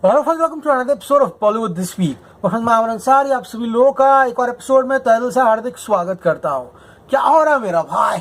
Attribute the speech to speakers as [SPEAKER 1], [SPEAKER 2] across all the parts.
[SPEAKER 1] Hello friends, welcome to another episode of Bollywood this week. और मैं आमर अंसारी आप सभी लोगों का एक और एपिसोड में तहे दिल से हार्दिक स्वागत करता हूँ। क्या हो रहा है मेरा भाई?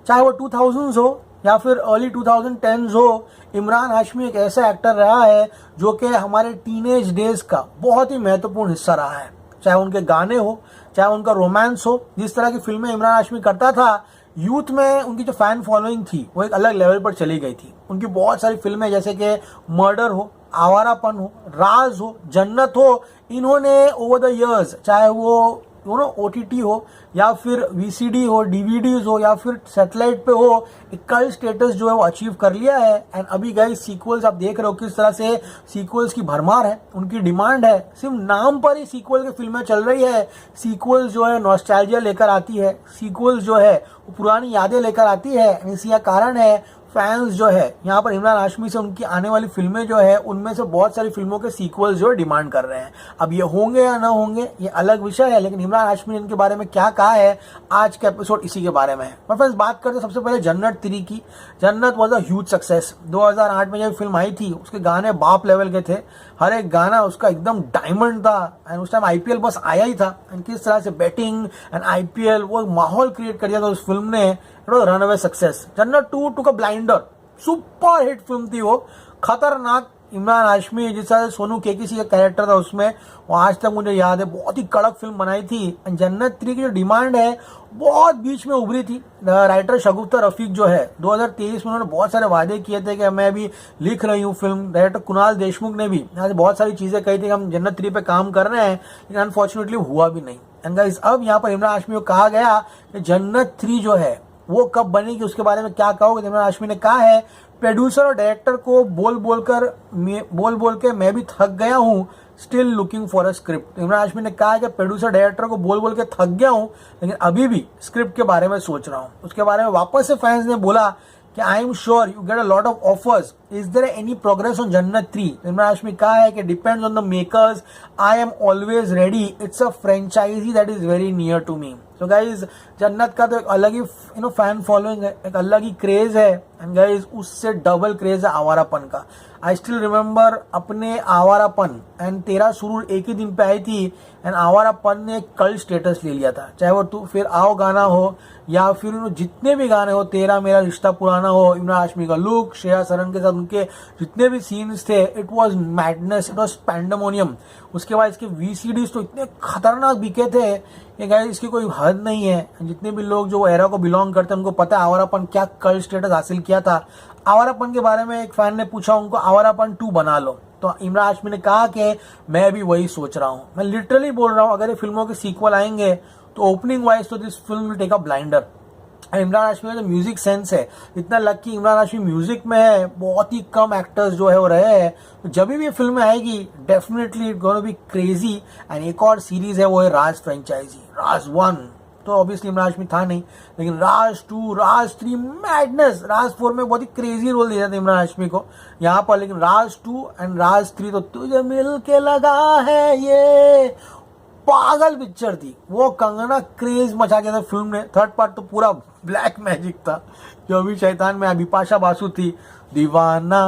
[SPEAKER 1] चाहे वो 2000s हो या फिर अर्ली 2010s हो, इमरान हाशमी एक ऐसा एक्टर रहा है जो कि हमारे टीनेज डेज का बहुत ही महत्वपूर्ण हिस्सा रहा है। चाहे उनके गाने हो, चाहे उनका रोमांस हो, जिस तरह की फिल्में इमरान हाशमी करता था, यूथ में उनकी जो फैन फॉलोइंग थी वो एक अलग लेवल पर चली गई थी। उनकी बहुत सारी फिल्में जैसे कि मर्डर हो, आवारापन हो, राज हो, जन्नत हो, इन्होंने ओवर द इयर्स, चाहे वो OTT हो या फिर VCD हो, DVDs हो या फिर सैटेलाइट पे हो, एक कल्ट स्टेटस जो है वो अचीव कर लिया है। एंड अभी गाइस सीक्वल्स आप देख रहे हो किस तरह से सीक्वल्स की भरमार है, उनकी डिमांड है। सिर्फ नाम पर ही सीक्वल की फिल्में चल रही है। सीक्वल्स जो है नॉस्टैल्जिया लेकर आती है, सीक्वल्स जो है वो पुरानी यादें लेकर आती है। इसी का कारण है फैंस जो है यहाँ पर इमरान हाशमी से उनकी आने वाली फिल्में जो है उनमें से बहुत सारी फिल्मों के सीक्वल्स जो है डिमांड कर रहे हैं। अब ये होंगे या ना होंगे ये अलग विषय है, लेकिन इमरान हाशमी ने इनके बारे में क्या कहा है आज का एपिसोड इसी के बारे में है। पर फ्रेंड्स बात करते हैं सबसे पहले जन्नत 3 की। जन्नत वॉज अ ह्यूज सक्सेस। 2008 में जब फिल्म आई थी उसके गाने बाप लेवल के थे। हर एक गाना उसका एकदम डायमंड था। एंड उस टाइम IPL बस आया ही था। एंड किस तरह से बैटिंग एंड IPL वो माहौल क्रिएट कर दिया था उस फिल्म ने। Run away success. जन्नत 2 टू का ब्लाइंडर सुपर हिट फिल्म थी वो, खतरनाक। इमरान हाशमी जिस तरह से सोनू केकेसी का कैरेक्टर था उसमें, वो आज तक मुझे याद है, बहुत ही कड़क फिल्म बनाई थी। जन्नत 3 की जो डिमांड है बहुत बीच में उभरी थी। राइटर शगुफ्ता रफीक जो है 2023 में उन्होंने बहुत सारे वादे किए थे कि मैं अभी लिख रही हूँ फिल्म। डायरेक्टर कुणाल देशमुख ने भी यहाँ से बहुत सारी चीजें कही थी कि हम जन्नत 3 पे काम कर रहे हैं, लेकिन अनफॉर्चुनेटली हुआ भी नहीं। एंड गाइस अब यहाँ पर इमरान हाशमी को कहा गया कि जन्नत 3 जो है वो कब बनेगी, उसके बारे में क्या कहोगे? इमरान हाशमी ने कहा है प्रोड्यूसर और डायरेक्टर को बोल बोल के मैं भी थक गया हूँ, still looking for a script. Imran Hashmi ने कहा है कि प्रोड्यूसर डायरेक्टर को बोल के थक गया हूँ, लेकिन अभी भी स्क्रिप्ट के बारे में सोच रहा हूँ। उसके बारे में वापस से फैंस ने बोला कि I am sure you get a lot of offers, is there any progress on Jannat 3? Imran Hashmi कहा है कि depends on the makers, I am always ready, it's a franchise that is very near to me. So guys Jannat का तो एक अलग ही fan following है, एक अलग ही क्रेज है। एंड गाइज उससे डबल क्रेज है आवारापन का। आई स्टिल रिमेम्बर अपने आवारापन एंड तेरा सुरूर एक ही दिन पे आई थी। एंड आवारापन ने एक कल्ट स्टेटस ले लिया था, चाहे वो तू फिर आओ गाना हो या फिर जितने भी गाने हो, तेरा मेरा रिश्ता पुराना हो, इमरान हाशमी का लुक, श्रेया सरन के साथ उनके जितने भी सीन्स थे, it was madness, it was pandemonium. उसके बाद इसके VCDs तो इतने खतरनाक बिके थे ये गाइस, इसकी कोई हद नहीं है। जितने भी लोग जो एरा को बिलोंग करते हैं उनको पता है आवारापन क्या कल्ट स्टेटस हासिल किया था। आवारापन के बारे में एक फैन ने पूछा उनको आवारापन 2 बना लो, तो इमरान हाशमी ने कहा कि मैं भी वही सोच रहा हूँ। मैं लिटरली बोल रहा हूँ अगर ये फिल्मों के सीक्वल आएंगे तो ओपनिंग वाइज तो this film will take a blinder. Imran Hashmi का जो म्यूजिक सेंस है, इतना लकी इमरान हाशमी म्यूजिक में है, बहुत ही कम एक्टर्स जो है वो रहे हैं। तो जब भी ये फिल्म आएगी definitely it gonna be crazy. And एक और सीरीज है वो है राज फ्रेंचाइजी। राज 1 तो ऑब्वियसली इमरान हाशमी था नहीं, लेकिन राज 2, राज 3 मैडनेस। राज 4 में बहुत ही क्रेजी रोल दिया था इमरान हाशमी को यहाँ पर, लेकिन राज 2 एंड राज 3 तो तुझे मिल के लगा है ये पागल पिक्चर थी। वो कंगना क्रेज मचा के था फिल्म ने। थर्ड पार्ट तो पूरा ब्लैक मैजिक था। जो अभी शैतान में बिपाशा बासु थी, दीवाना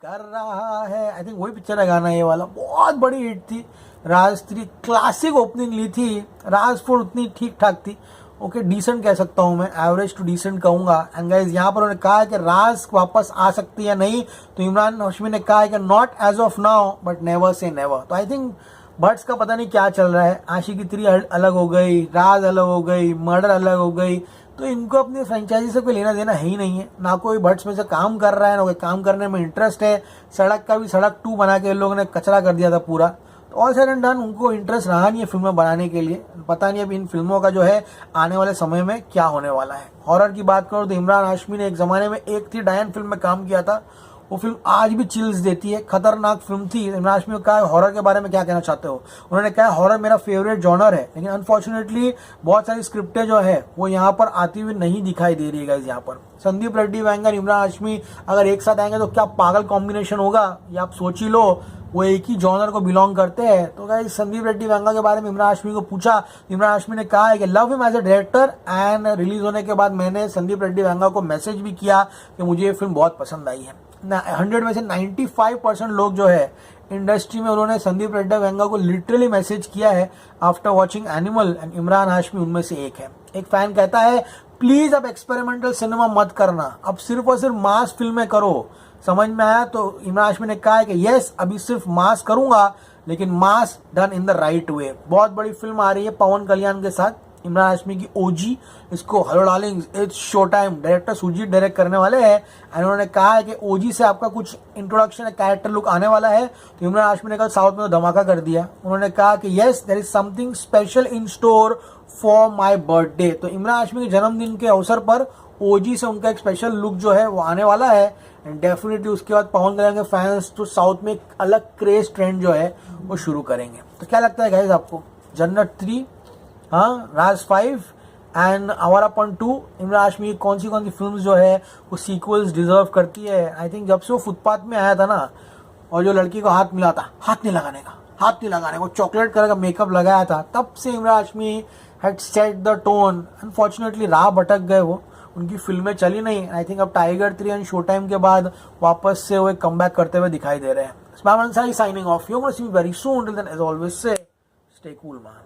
[SPEAKER 1] कर रहा है, आई थिंक वही पिक्चर है गाना ये वाला, बहुत बड़ी हिट थी। राज 3 क्लासिक ओपनिंग ली थी। राज 4 उतनी ठीक ठाक थी, ओके डिसेंट कह सकता हूं मैं, एवरेज टू डिसेंट कहूंगा। एंड गाइस यहाँ पर उन्होंने कहा है कि राज वापस आ सकती है या नहीं, तो इमरान हाशमी ने कहा है कि not as of now but never say never. तो आई थिंक बट्स का पता नहीं क्या चल रहा है। आशिकी 3 अलग हो गई, राज अलग हो गई, मर्डर अलग हो गई, तो इनको अपनी फ्रेंचाइजी से कोई लेना देना है ही नहीं है। ना कोई बट्स में से काम कर रहा है, ना कोई काम करने में इंटरेस्ट है। सड़क का भी सड़क 2 बना के इन लोगों ने कचरा कर दिया था पूरा। तो ऑल सेड एंड डन उनको इंटरेस्ट रहा नहीं है फिल्में बनाने के लिए। पता नहीं अब इन फिल्मों का जो है आने वाले समय में क्या होने वाला है। हॉरर की बात करो तो इमरान हाशमी ने एक जमाने में एक थी डायन फिल्म में काम किया था, वो फिल्म आज भी चिल्स देती है, खतरनाक फिल्म थी। इमरान हाशमी को कहा हॉरर के बारे में क्या कहना चाहते हो? उन्होंने कहा हॉरर मेरा फेवरेट जॉनर है, लेकिन अनफॉर्चुनेटली बहुत सारी स्क्रिप्टें जो है वो यहाँ पर आती हुई नहीं दिखाई दे रही है गाइस। यहाँ पर संदीप रेड्डी वैंगर इमरान हाशमी अगर एक साथ आएंगे तो क्या पागल कॉम्बिनेशन होगा, ये आप सोच ही लो। वो एक ही जॉनर को बिलोंग करते हैं। तो गाइस संदीप रेड्डी वैंगा के बारे में इमरान हाशमी को पूछा, इमरान हाशमी ने कहा है कि love him as a director. And release होने के बाद मैंने संदीप रेड्डी वैंगा को मैसेज भी किया कि मुझे ये फिल्म बहुत पसंद आई है। 100 में से 95% लोग जो है इंडस्ट्री में, उन्होंने संदीप रेड्डी वेंगा को लिटरली मैसेज किया है after watching animal, and Imran Hashmi उनमें से एक है। एक फैन कहता है प्लीज अब एक्सपेरिमेंटल सिनेमा मत करना, अब सिर्फ और सिर्फ मास फिल्में करो। समझ में आया? तो इमरान हाशमी ने कहा है कि यस, अभी सिर्फ मास करूंगा, लेकिन mass done in the right way. बहुत बड़ी फिल्म आ रही है पवन कल्याण के साथ, इमरान हाशमी की ओजी, इसको hello darlings it's show time, director Sujeeth direct करने वाले हैं। एंड उन्होंने कहा है कि ओजी से आपका कुछ इंट्रोडक्शन कैरेक्टर लुक आने वाला है। तो इमरान हाशमी ने कल साउथ में तो धमाका कर दिया, उन्होंने कहा कि yes there is something special in store for my birthday. तो इमरान हाशमी के जन्मदिन के अवसर पर ओजी से उनका एक स्पेशल लुक जो है वो आने वाला है। एंड डेफिनेटली उसके बाद पवन कल्याण के फैंस तो साउथ में एक अलग क्रेज ट्रेंड जो है वो शुरू करेंगे। तो क्या लगता है गाइस आपको, जन्नत 3, हाँ, राज 5 एंड आवारापन 2, इमरान हाशमी की कौन सी फिल्म जो है वो सीक्वल्स डिजर्व करती है? आई थिंक जब से वो फुटपाथ में आया था ना, और जो लड़की को हाथ मिला था, हाथ नहीं लगाने को चॉकलेट कलर का मेकअप लगाया था, तब से Imran Hashmi had set the tone. Unfortunately राह भटक गए वो, उनकी फिल्में चली नहीं। आई थिंक अब टाइगर 3 एंड शो टाइम के बाद वापस से वो एक कमबैक करते हुए दिखाई दे रहे हैं। Signing off, you gonna see me very soon, till then as always say stay cool man.